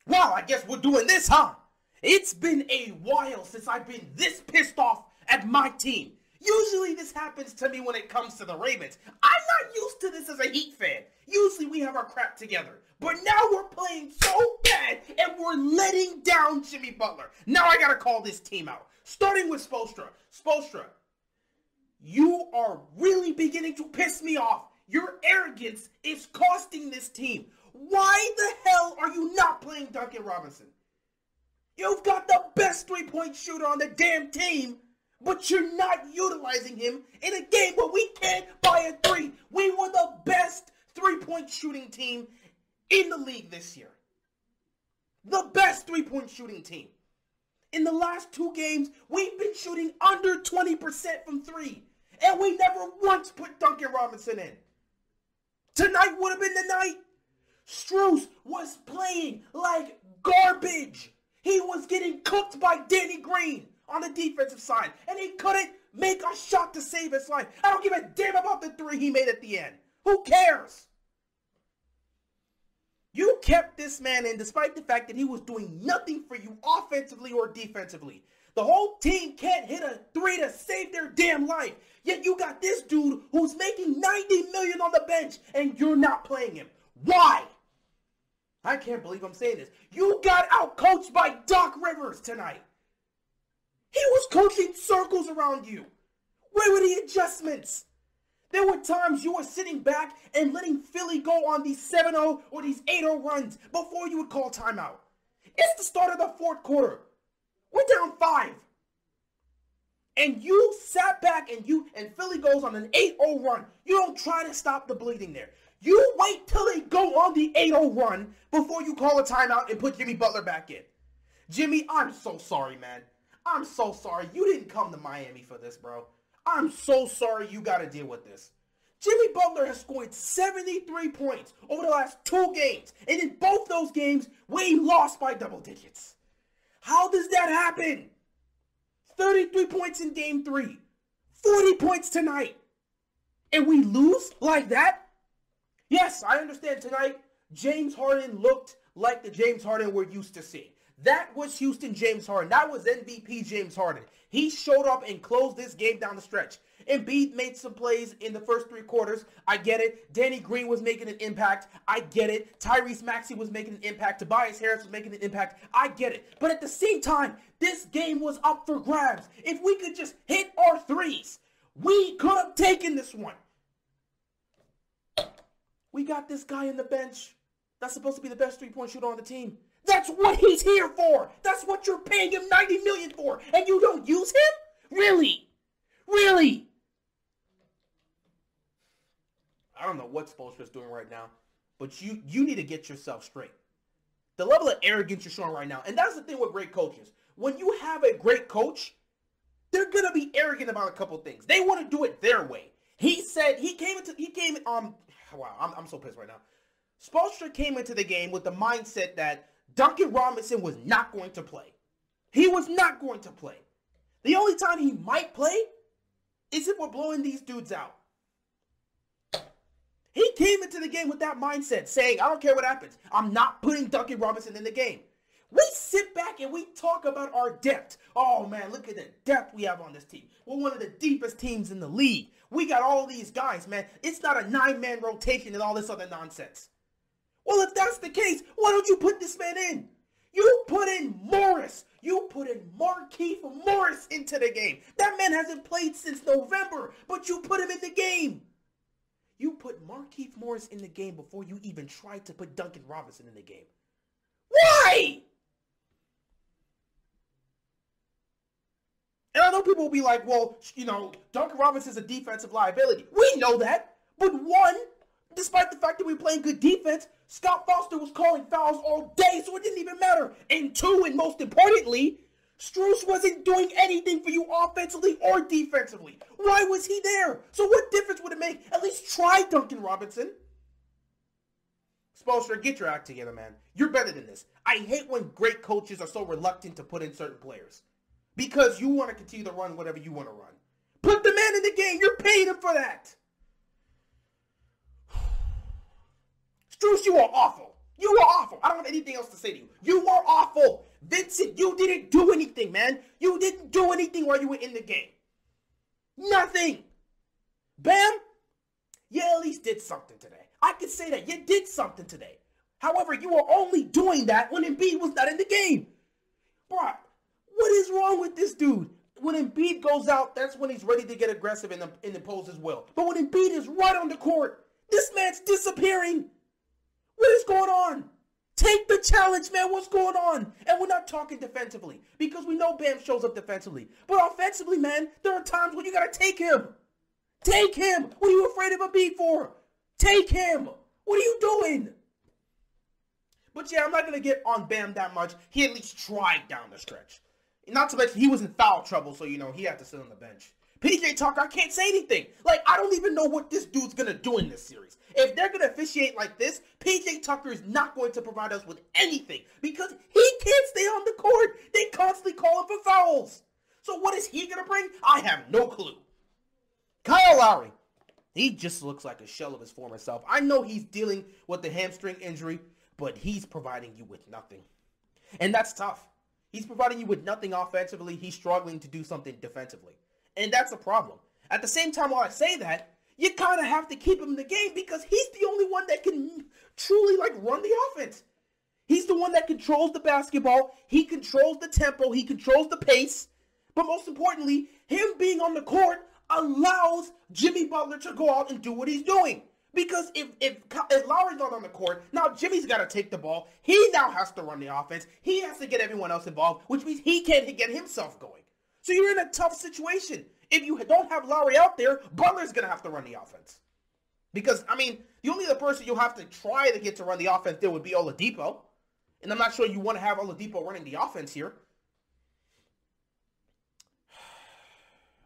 Well, I guess we're doing this, huh? It's been a while since I've been this pissed off at my team. Usually this happens to me when it comes to the Ravens. I'm not used to this as a Heat fan. Usually we have our crap together. But now we're playing so bad and we're letting down Jimmy Butler. Now I gotta call this team out. Starting with Spoelstra. Spoelstra, you are really beginning to piss me off. Your arrogance is costing this team. Why the hell are you not playing Duncan Robinson? You've got the best three-point shooter on the damn team, but you're not utilizing him in a game where we can't buy a three. We were the best three-point shooting team in the league this year. The best three-point shooting team. In the last 2 games, we've been shooting under 20% from 3. And we never once put Duncan Robinson in. Tonight would have been the night. Strus was playing like garbage. He was getting cooked by Danny Green on the defensive side. And he couldn't make a shot to save his life. I don't give a damn about the 3 he made at the end. Who cares? You kept this man in despite the fact that he was doing nothing for you offensively or defensively. The whole team can't hit a 3 to save their damn life. Yet you got this dude who's making $90 million on the bench and you're not playing him. Why? I can't believe I'm saying this. You got outcoached by Doc Rivers tonight. He was coaching circles around you. Where were the adjustments? There were times you were sitting back and letting Philly go on these 7-0 or these 8-0 runs before you would call timeout. It's the start of the 4th quarter. We're down 5. And you sat back and Philly goes on an 8-0 run. You don't try to stop the bleeding there. You wait till they go on the 8-0 run before you call a timeout and put Jimmy Butler back in. Jimmy, I'm so sorry, man. I'm so sorry. You didn't come to Miami for this, bro. I'm so sorry you got to deal with this. Jimmy Butler has scored 73 points over the last 2 games. And in both those games, we lost by double digits. How does that happen? 33 points in game 3. 40 points tonight. And we lose like that? Yes, I understand tonight, James Harden looked like the James Harden we're used to seeing. That was Houston James Harden. That was MVP James Harden. He showed up and closed this game down the stretch. Embiid made some plays in the first 3 quarters. I get it. Danny Green was making an impact. I get it. Tyrese Maxey was making an impact. Tobias Harris was making an impact. I get it. But at the same time, this game was up for grabs. If we could just hit our threes, we could have taken this one. We got this guy on the bench that's supposed to be the best three-point shooter on the team. That's what he's here for. That's what you're paying him $90 million for. And you don't use him? Really? Really? I don't know what Spoelstra's doing right now, but you need to get yourself straight. The level of arrogance you're showing right now, and that's the thing with great coaches. When you have a great coach, they're going to be arrogant about a couple things. They want to do it their way. He said, wow, I'm so pissed right now. Spoelstra came into the game with the mindset that Duncan Robinson was not going to play. He was not going to play. The only time he might play is if we're blowing these dudes out. He came into the game with that mindset, saying, I don't care what happens. I'm not putting Duncan Robinson in the game. We sit back and we talk about our depth. Oh, man, look at the depth we have on this team. We're one of the deepest teams in the league. We got all these guys, man. It's not a 9-man rotation and all this other nonsense. Well, if that's the case, why don't you put this man in? You put in Morris. You put in Markieff Morris into the game. That man hasn't played since November, but you put him in the game. You put Markieff Morris in the game before you even tried to put Duncan Robinson in the game. Why? And I know people will be like, well, Duncan Robinson's a defensive liability. We know that. But 1, despite the fact that we were playing good defense, Scott Foster was calling fouls all day, so it didn't even matter. And 2, and most importantly, Strus wasn't doing anything for you offensively or defensively. Why was he there? So what difference would it make? At least try Duncan Robinson. Spoelstra, get your act together, man. You're better than this. I hate when great coaches are so reluctant to put in certain players. Because you want to continue to run whatever you want to run. Put the man in the game. You're paying him for that. Strus, you are awful. You were awful. I don't have anything else to say to you. You were awful. Vincent, you didn't do anything, man. You didn't do anything while you were in the game. Nothing. Bam, you at least did something today. I could say that. You did something today. However, you were only doing that when Embiid was not in the game. Bro, what is wrong with this dude? When Embiid goes out, that's when he's ready to get aggressive and impose his will. But when Embiid is right on the court, this man's disappearing. What is going on? Take the challenge, man. What's going on? And we're not talking defensively because we know Bam shows up defensively. But offensively, man, there are times when you got to take him. Take him. What are you afraid of Embiid for? Take him. What are you doing? But yeah, I'm not going to get on Bam that much. He at least tried down the stretch. Not to mention, he was in foul trouble, so, you know, he had to sit on the bench. PJ Tucker, I can't say anything. Like, I don't even know what this dude's going to do in this series. If they're going to officiate like this, PJ Tucker is not going to provide us with anything because he can't stay on the court. They constantly call him for fouls. So what is he going to bring? I have no clue. Kyle Lowry, he just looks like a shell of his former self. I know he's dealing with the hamstring injury, but he's providing you with nothing. And that's tough. He's providing you with nothing offensively. He's struggling to do something defensively. And that's a problem. At the same time, while I say that, you kind of have to keep him in the game because he's the only one that can truly, like, run the offense. He's the one that controls the basketball. He controls the tempo. He controls the pace. But most importantly, him being on the court allows Jimmy Butler to go out and do what he's doing. Because if Lowry's not on the court, now Jimmy's got to take the ball. He now has to run the offense. He has to get everyone else involved, which means he can't get himself going. So you're in a tough situation. If you don't have Lowry out there, Butler's going to have to run the offense. Because, I mean, the only other person you'll have to try to get to run the offense there would be Oladipo. And I'm not sure you want to have Oladipo running the offense here.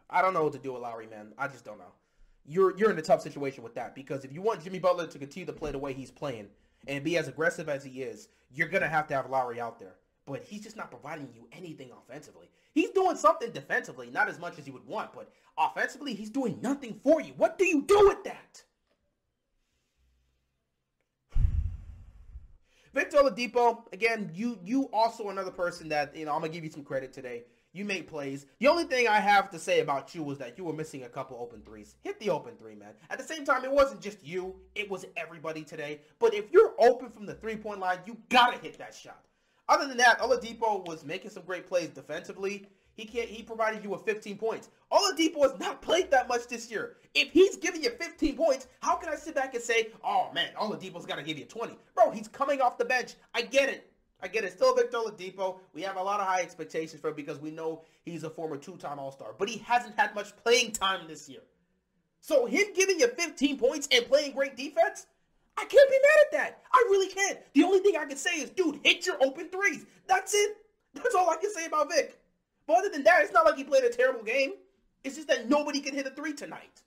I don't know what to do with Lowry, man. I just don't know. You're in a tough situation with that because if you want Jimmy Butler to continue to play the way he's playing and be as aggressive as he is, you're going to have Lowry out there. But he's just not providing you anything offensively. He's doing something defensively, not as much as you would want, but offensively, he's doing nothing for you. What do you do with that? Victor Oladipo, again, you also another person that, you know, I'm going to give you some credit today. You made plays. The only thing I have to say about you was that you were missing a couple open threes. Hit the open three, man. At the same time, it wasn't just you. It was everybody today. But if you're open from the three-point line, you got to hit that shot. Other than that, Oladipo was making some great plays defensively. He provided you with 15 points. Oladipo has not played that much this year. If he's giving you 15 points, how can I sit back and say, oh, man, Oladipo's got to give you 20? Bro, he's coming off the bench. I get it. Still Victor Oladipo. We have a lot of high expectations for him because we know he's a former two-time All-Star. But he hasn't had much playing time this year. So him giving you 15 points and playing great defense, I can't be mad at that. I really can't. The only thing I can say is, dude, hit your open threes. That's it. That's all I can say about Vic. But other than that, it's not like he played a terrible game. It's just that nobody can hit a three tonight.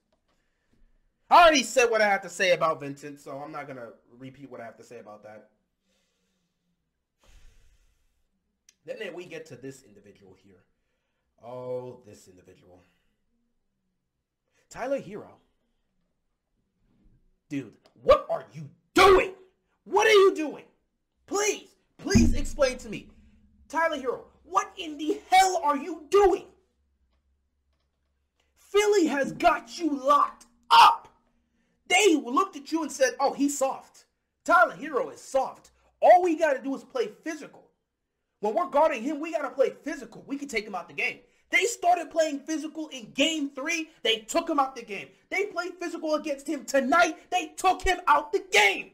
I already said what I have to say about Vincent, so I'm not going to repeat what I have to say about that. Then we get to this individual here. Oh, this individual. Tyler Hero. Dude, what are you doing? What are you doing? Please explain to me. Tyler Hero, what in the hell are you doing? Philly has got you locked up. They looked at you and said, oh, he's soft. Tyler Hero is soft. All we got to do is play physical. When we're guarding him, we got to play physical. We can take him out the game. They started playing physical in game 3. They took him out the game. They played physical against him tonight. They took him out the game.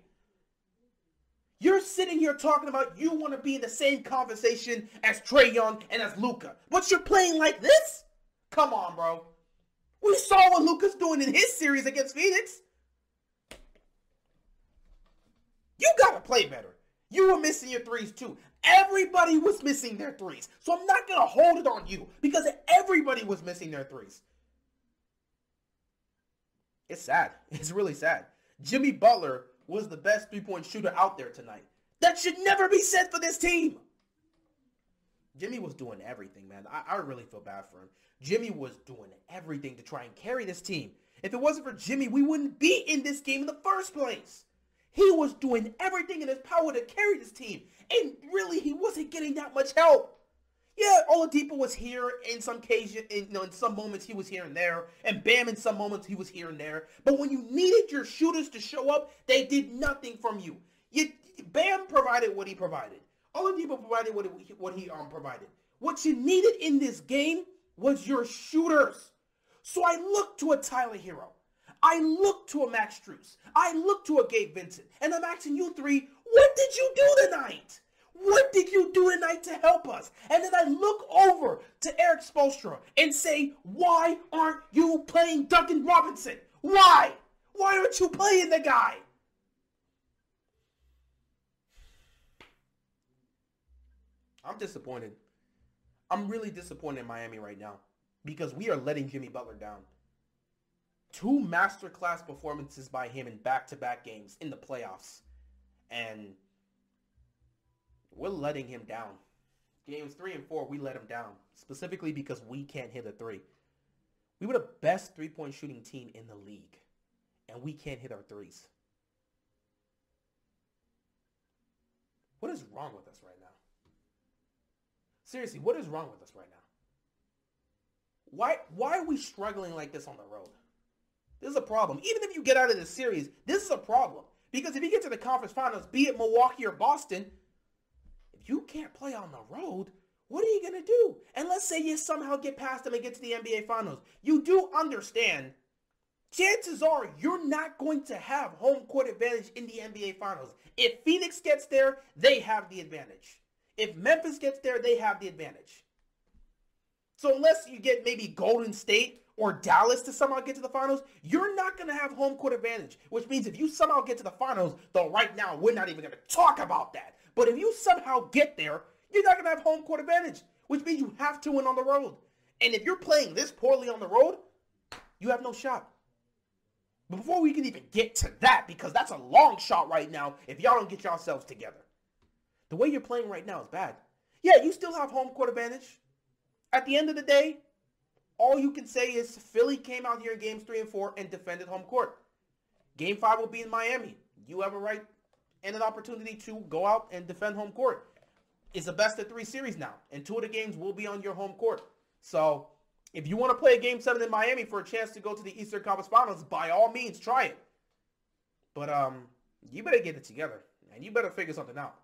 You're sitting here talking about you want to be in the same conversation as Trae Young and as Luka. But you're playing like this? Come on, bro. We saw what Luka's doing in his series against Phoenix. You got to play better. You were missing your threes too. Everybody was missing their threes. So I'm not going to hold it on you because everybody was missing their threes. It's sad. It's really sad. Jimmy Butler was the best three-point shooter out there tonight. That should never be said for this team. Jimmy was doing everything, man. I really feel bad for him. Jimmy was doing everything to try and carry this team. If it wasn't for Jimmy, we wouldn't be in this game in the first place. He was doing everything in his power to carry this team. And really, he wasn't getting that much help. Yeah, Oladipo was here in some occasion, in some moments he was here and there, and Bam in some moments he was here and there. But when you needed your shooters to show up, they did nothing from you. Bam provided what he provided. Oladipo provided what he provided. What you needed in this game was your shooters. So I looked to a Tyler Hero. I looked to a Max Strus. I looked to a Gabe Vincent. And I'm asking you three, what did you do tonight? What did you do tonight to help us? And then I look over to Eric Spoelstra and say, why aren't you playing Duncan Robinson? Why? Why aren't you playing the guy? I'm disappointed. I'm really disappointed in Miami right now because we are letting Jimmy Butler down. 2 masterclass performances by him in back-to-back games in the playoffs. And we're letting him down. Games 3 and 4, we let him down. Specifically because we can't hit a 3. We were the best three-point shooting team in the league. And we can't hit our 3s. What is wrong with us right now? Seriously, what is wrong with us right now? Why are we struggling like this on the road? This is a problem. Even if you get out of this series, this is a problem. Because if you get to the conference finals, be it Milwaukee or Boston, if you can't play on the road, what are you going to do? And let's say you somehow get past them and get to the NBA Finals. You do understand, chances are you're not going to have home court advantage in the NBA Finals. If Phoenix gets there, they have the advantage. If Memphis gets there, they have the advantage. So unless you get maybe Golden State or Dallas to somehow get to the finals, you're not going to have home court advantage. Which means if you somehow get to the finals, though right now we're not even going to talk about that. But if you somehow get there, you're not going to have home court advantage. Which means you have to win on the road. And if you're playing this poorly on the road, you have no shot. But before we can even get to that, because that's a long shot right now if y'all don't get yourselves together. The way you're playing right now is bad. Yeah, you still have home court advantage. At the end of the day, all you can say is Philly came out here in games 3 and 4 and defended home court. Game 5 will be in Miami. You have a right and an opportunity to go out and defend home court. It's a best of 3 series now, and 2 of the games will be on your home court. So if you want to play a Game 7 in Miami for a chance to go to the Eastern Conference Finals, by all means, try it. But you better get it together, and you better figure something out.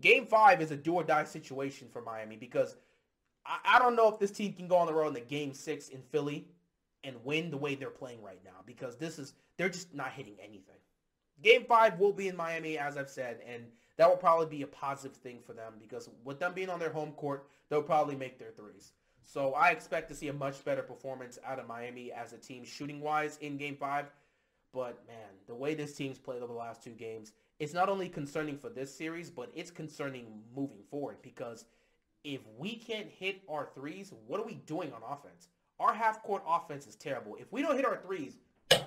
Game 5 is a do-or-die situation for Miami because I don't know if this team can go on the road in the Game 6 in Philly and win the way they're playing right now because they're just not hitting anything. Game 5 will be in Miami, as I've said, and that will probably be a positive thing for them because with them being on their home court, they'll probably make their 3s. So I expect to see a much better performance out of Miami as a team shooting-wise in Game 5. But, man, the way this team's played over the last 2 games, it's not only concerning for this series, but it's concerning moving forward because if we can't hit our 3s, what are we doing on offense? Our half-court offense is terrible. If we don't hit our 3s,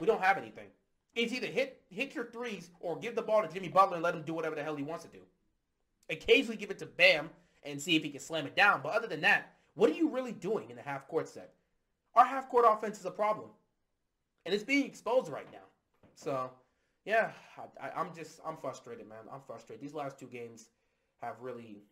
we don't have anything. It's either hit your 3s or give the ball to Jimmy Butler and let him do whatever the hell he wants to do. Occasionally give it to Bam and see if he can slam it down. But other than that, what are you really doing in the half-court set? Our half-court offense is a problem. And it's being exposed right now. So, yeah, I'm frustrated, man. I'm frustrated. These last two games have really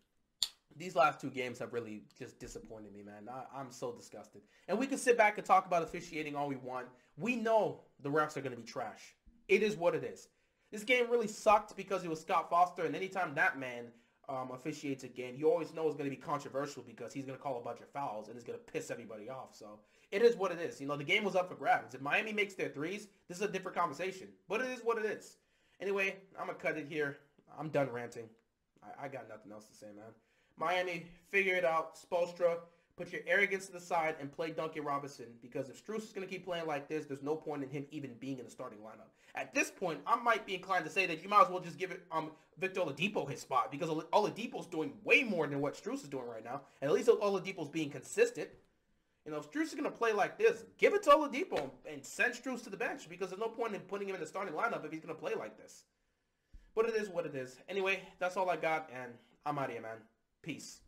just disappointed me, man. I'm so disgusted. And we can sit back and talk about officiating all we want. We know the refs are going to be trash. It is what it is. This game really sucked because it was Scott Foster, and anytime that man officiates a game, you always know it's going to be controversial because he's going to call a bunch of fouls, and it's going to piss everybody off. So it is what it is. You know, the game was up for grabs. If Miami makes their 3s, this is a different conversation. But it is what it is. Anyway, I'm going to cut it here. I'm done ranting. I got nothing else to say, man. Miami, figure it out. Spoelstra, put your arrogance to the side and play Duncan Robinson because if Strus is going to keep playing like this, there's no point in him even being in the starting lineup. At this point, I might be inclined to say that you might as well just give it Victor Oladipo his spot because Oladipo's doing way more than what Strus is doing right now. And at least Oladipo's being consistent. You know, if Strus is going to play like this, give it to Oladipo and send Strus to the bench because there's no point in putting him in the starting lineup if he's going to play like this. But it is what it is. Anyway, that's all I got, and I'm out of here, man. Peace.